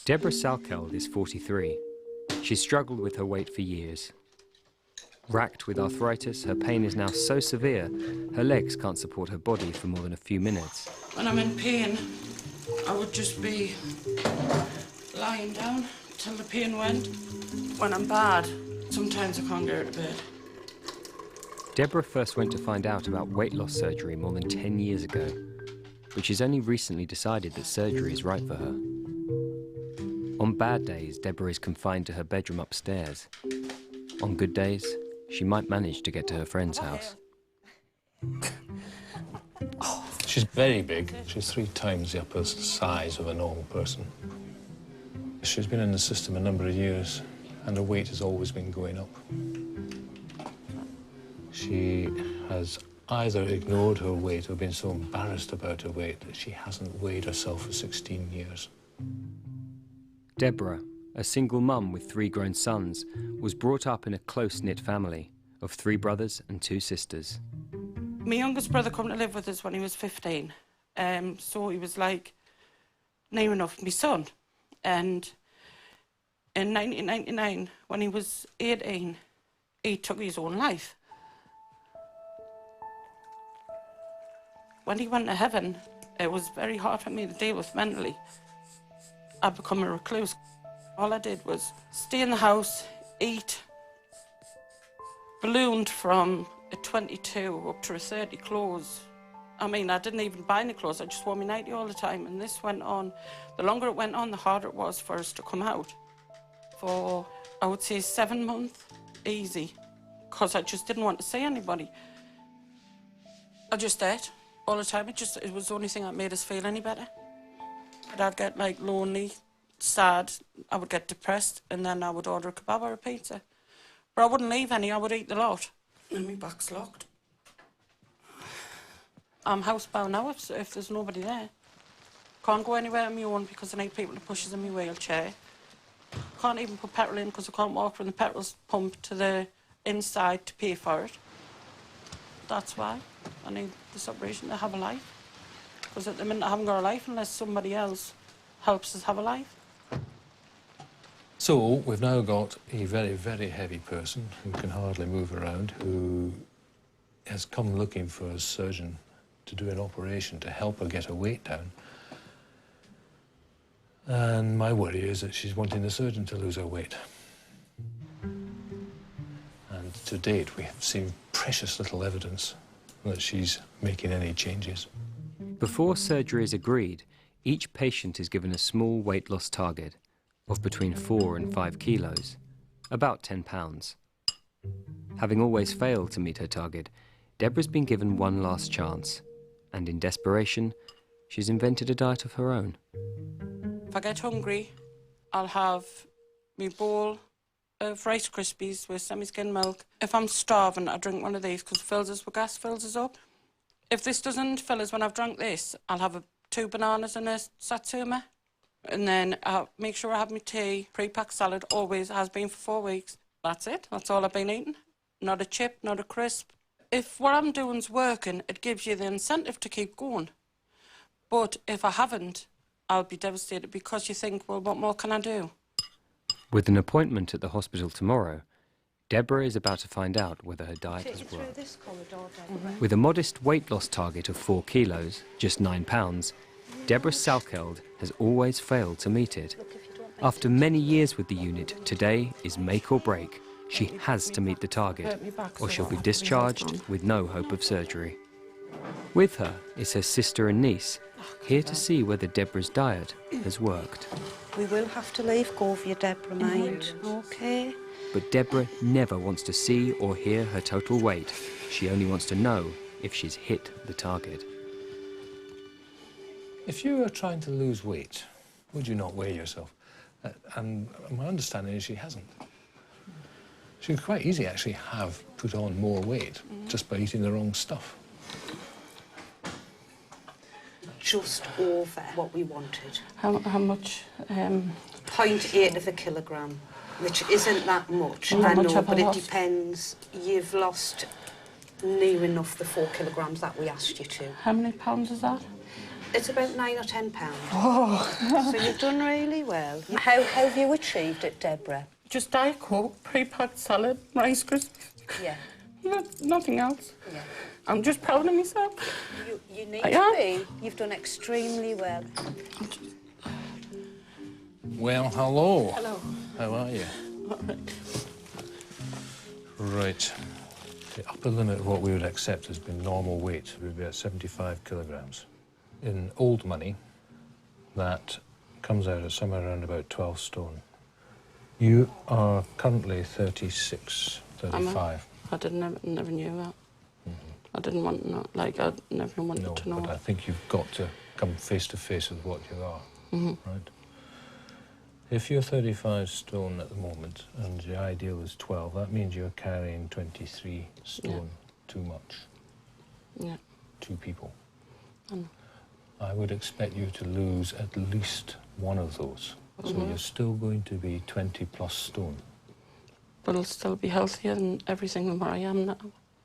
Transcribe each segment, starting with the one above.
Deborah Salkeld is 43. She's struggled with her weight for years. Racked with arthritis, her pain is now so severe, her legs can't support her body for more than a few minutes. When I'm in pain, I would just be lying down till the pain went. When I'm bad, sometimes I can't get out of bed. Deborah first went to find out about weight loss surgery more than 10 years ago, but she's only recently decided that surgery is right for her. On bad days, Deborah is confined to her bedroom upstairs. On good days, she might manage to get to her friend's house. She's very big. She's 3 times the upper size of a normal person. She's been in the system a number of years, and her weight has always been going up. She has either ignored her weight or been so embarrassed about her weight that she hasn't weighed herself for 16 years. Deborah, a single mum with 3 grown sons, was brought up in a close-knit family of 3 brothers and 2 sisters. My youngest brother came to live with us when he was 15, so he was like near enough my son. And in 1999, when he was 18, he took his own life. When he went to heaven, it was very hard for me to deal with mentally. I'd become a recluse. All I did was stay in the house, eat, ballooned from a 22 up to a 30 clothes. I mean, I didn't even buy any clothes, I just wore my nightie all the time, and this went on. The longer it went on, the harder it was for us to come out. For, I would say, 7 months, easy, because I just didn't want to see anybody. I just ate all the time. It was the only thing that made us feel any better. But I'd get, like, lonely, sad, I would get depressed, and then I would order a kebab or a pizza. But I wouldn't leave any, I would eat the lot. And my back's locked. I'm housebound now if there's nobody there. Can't go anywhere on my own because I need people to push us in my wheelchair. Can't even put petrol in because I can't walk from the petrol pump to the inside to pay for it. That's why I need this operation to have a life. Because at the minute I haven't got a life unless somebody else helps us have a life. So we've now got a very, very heavy person who can hardly move around, who has come looking for a surgeon to do an operation to help her get her weight down. And my worry is that she's wanting the surgeon to lose her weight. And to date, we have seen precious little evidence that she's making any changes. Before surgery is agreed, each patient is given a small weight loss target of between 4 and 5 kilos, about 10 pounds. Having always failed to meet her target, Deborah's been given one last chance, and in desperation, she's invented a diet of her own. If I get hungry, I'll have my bowl of Rice Krispies with semi-skimmed milk. If I'm starving, I drink one of these because it fills us with gas, fills us up. If this doesn't fill us when I've drunk this, I'll have 2 bananas and a satsuma. And then I'll make sure I have my tea, pre-packed salad, always has been for 4 weeks. That's it, that's all I've been eating. Not a chip, not a crisp. If what I'm doing's working, it gives you the incentive to keep going. But if I haven't, I'll be devastated because you think, well, what more can I do? With an appointment at the hospital tomorrow, Deborah is about to find out whether her diet has worked. With a modest weight loss target of 4 kilos, just 9 pounds, Deborah Salkeld has always failed to meet it. After many years with the unit, today is make or break. She has to meet the target, or she'll be discharged with no hope of surgery. With her is her sister and niece, here to see whether Deborah's diet has worked. We will have to leave go of you, Deborah, mind, OK? But Deborah never wants to see or hear her total weight. She only wants to know if she's hit the target. If you were trying to lose weight, would you not weigh yourself? And my understanding is she hasn't. She could quite easily actually have put on more weight just by eating the wrong stuff. Just over what we wanted. How much? 0.8 of a kilogram, which isn't that much. How I much know, have I but it lost? depends. You've lost near enough the 4 kilograms that we asked you to. How many pounds is that? It's about 9 or 10 pounds. Oh. So you've done really well. How have you achieved it, Deborah? Just Diet Coke, pre-packed salad, Rice Krispies. Yeah. Nothing else. Yeah. I'm just proud of myself. You need to be. You've done extremely well. Well, hello. Hello. How are you? Right. The upper limit of what we would accept has been normal weight would be at 75 kilograms. In old money, that comes out at somewhere around about 12 stone. You are currently 36, 35. I never knew that. I didn't want to know, like, I never wanted to know. But I think you've got to come face to face with what you are, right? If you're 35 stone at the moment and the ideal is 12, that means you're carrying 23 stone too much. Yeah. 2 people. I know. I would expect you to lose at least one of those. So you're still going to be 20 plus stone. But I'll still be healthier than everything where I am now.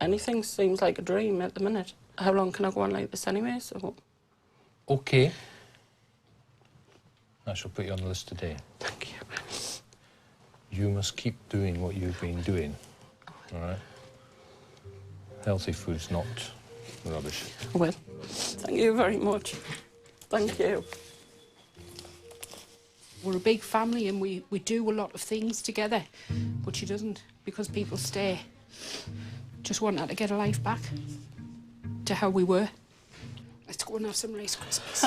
Anything seems like a dream at the minute. How long can I go on like this anyway? So. Okay. I shall put you on the list today. Thank you. You must keep doing what you've been doing, all right? Healthy food's not rubbish. I will. Thank you very much. Thank you. We're a big family and we do a lot of things together, but she doesn't because people stay. Just want her to get her life back to how we were. Let's go and have some Rice Krispies.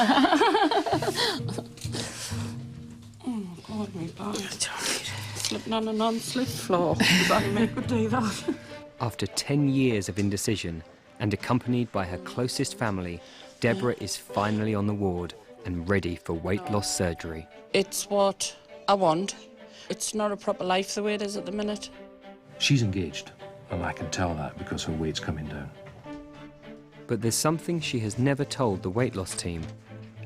Oh, God, my back. It's all right. Slipping on a non-slip floor. Does that make her do that? After 10 years of indecision and accompanied by her closest family, Deborah is finally on the ward and ready for weight loss surgery. It's what I want. It's not a proper life the way it is at the minute. She's engaged, and I can tell that because her weight's coming down. But there's something she has never told the weight loss team.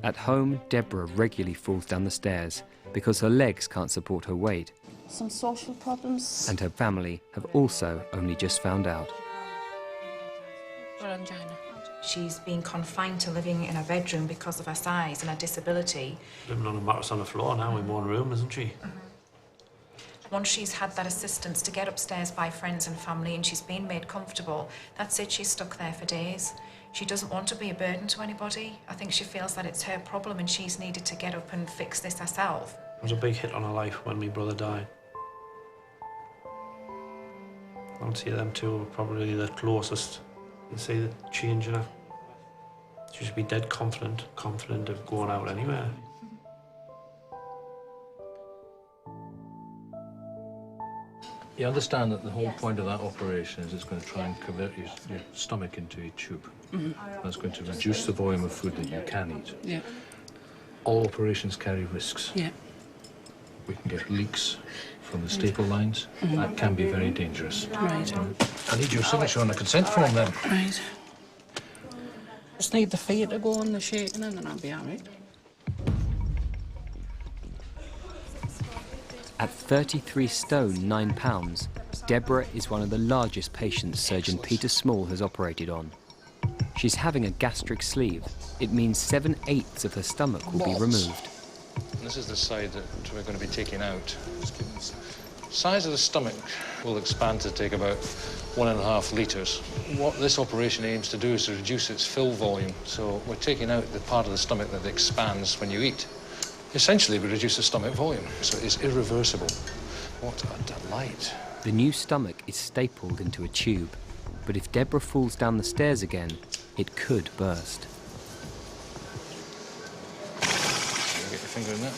At home, Deborah regularly falls down the stairs because her legs can't support her weight. Some social problems. And her family have also only just found out. She's been confined to living in a bedroom because of her size and her disability. Living on a mattress on the floor now in one room, isn't she? Once she's had that assistance to get upstairs by friends and family and she's been made comfortable, that's it, she's stuck there for days. She doesn't want to be a burden to anybody. I think she feels that it's her problem and she's needed to get up and fix this herself. It was a big hit on her life when my brother died. I would say them two were probably the closest. You see the change in her. She should be dead confident of going out anywhere. You understand that the whole point of that operation is it's going to try and convert your stomach into a tube. That's going to reduce the volume of food that you can eat. Yeah. All operations carry risks. Yeah. We can get leaks from the staple lines. That can be very dangerous. Right. I need your signature on the consent form then. Right. Just need the feet to go on the shaking and then I'll be all right. At 33 stone 9 pounds, Deborah is one of the largest patients surgeon Peter Small has operated on. She's having a gastric sleeve. It means 7/8 of her stomach will be removed. This is the side that we're going to be taking out. The size of the stomach will expand to take about 1.5 litres. What this operation aims to do is to reduce its fill volume. So we're taking out the part of the stomach that expands when you eat. Essentially, we reduce the stomach volume, so it's irreversible. What a delight. The new stomach is stapled into a tube, but if Deborah falls down the stairs again, it could burst. Get your finger in that.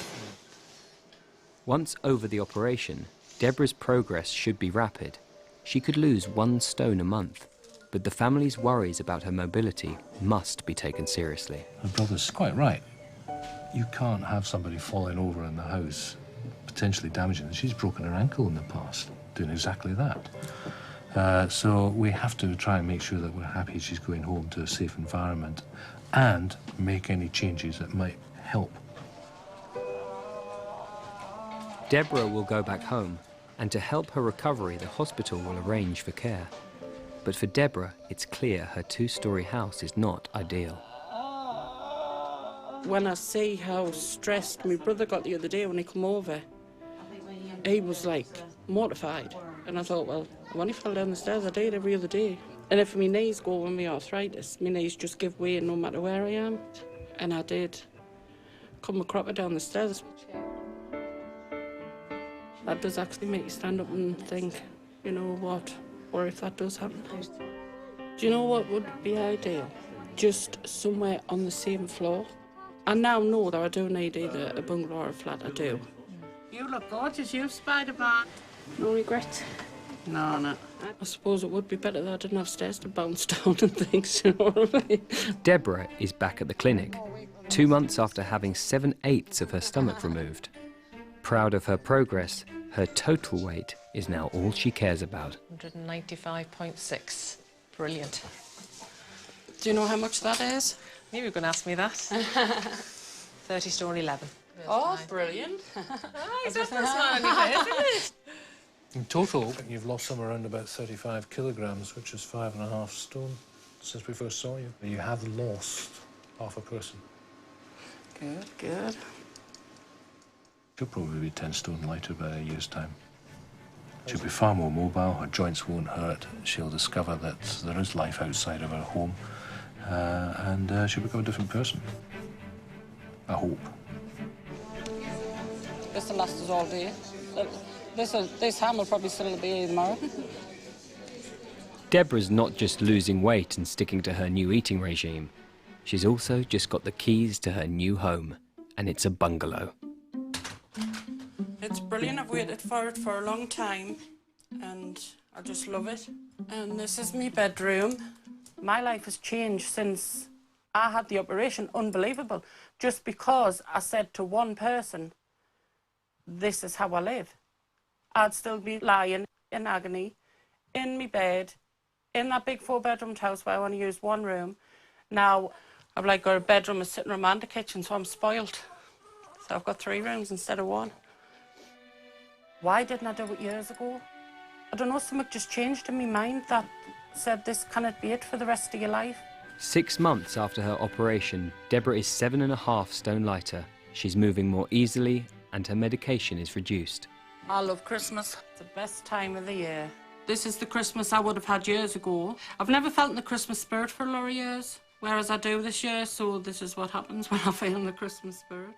Once over the operation, Deborah's progress should be rapid. She could lose 1 stone a month, but the family's worries about her mobility must be taken seriously. Her brother's quite right. You can't have somebody falling over in the house, potentially damaging her. She's broken her ankle in the past, doing exactly that. So we have to try and make sure that we're happy she's going home to a safe environment and make any changes that might help. Deborah will go back home, and to help her recovery, the hospital will arrange for care. But for Deborah, it's clear her two-storey house is not ideal. When I see how stressed my brother got the other day when he come over, he was like mortified. And I thought, well, when he fell down the stairs, I do it every other day. And if my knees go with my arthritis, my knees just give way no matter where I am. And I did come a cropper down the stairs. That does actually make you stand up and think, you know what, or if that does happen. Do you know what would be ideal? Just somewhere on the same floor. I now know that I do need either a bungalow or a flat, I do. You look gorgeous, you Spider-Man. No regrets? No, no. I suppose it would be better that I didn't have stairs to bounce down and things, you know what I mean? Deborah is back at the clinic, 2 months after having 7/8 of her stomach removed. Proud of her progress, her total weight is now all she cares about. 195.6. Brilliant. Do you know how much that is? You were going to ask me that. 30 stone 11. Oh, brilliant. In total, you've lost somewhere around about 35 kilograms, which is 5.5 stone since we first saw you. You have lost half a person. Good, good. She'll probably be 10 stone lighter by a year's time. She'll be far more mobile, her joints won't hurt, she'll discover that there is life outside of her home, and she'll become a different person. I hope. This will last us all day. This ham will probably still be here tomorrow. Deborah's not just losing weight and sticking to her new eating regime. She's also just got the keys to her new home, and it's a bungalow. It's brilliant. I've waited for it for a long time, and I just love it. And this is my bedroom. My life has changed since I had the operation. Unbelievable. Just because I said to one person, this is how I live. I'd still be lying in agony, in my bed, in that big 4-bedroom house where I only use one room. Now, I've like got a bedroom, a sitting room and a kitchen, so I'm spoiled. So I've got 3 rooms instead of 1. Why didn't I do it years ago? I don't know, something just changed in my mind that said this cannot be it for the rest of your life. 6 months after her operation, Deborah is 7.5 stone lighter. She's moving more easily and her medication is reduced. I love Christmas. It's the best time of the year. This is the Christmas I would have had years ago. I've never felt in the Christmas spirit for a lot of years, whereas I do this year, so this is what happens when I feel in the Christmas spirit.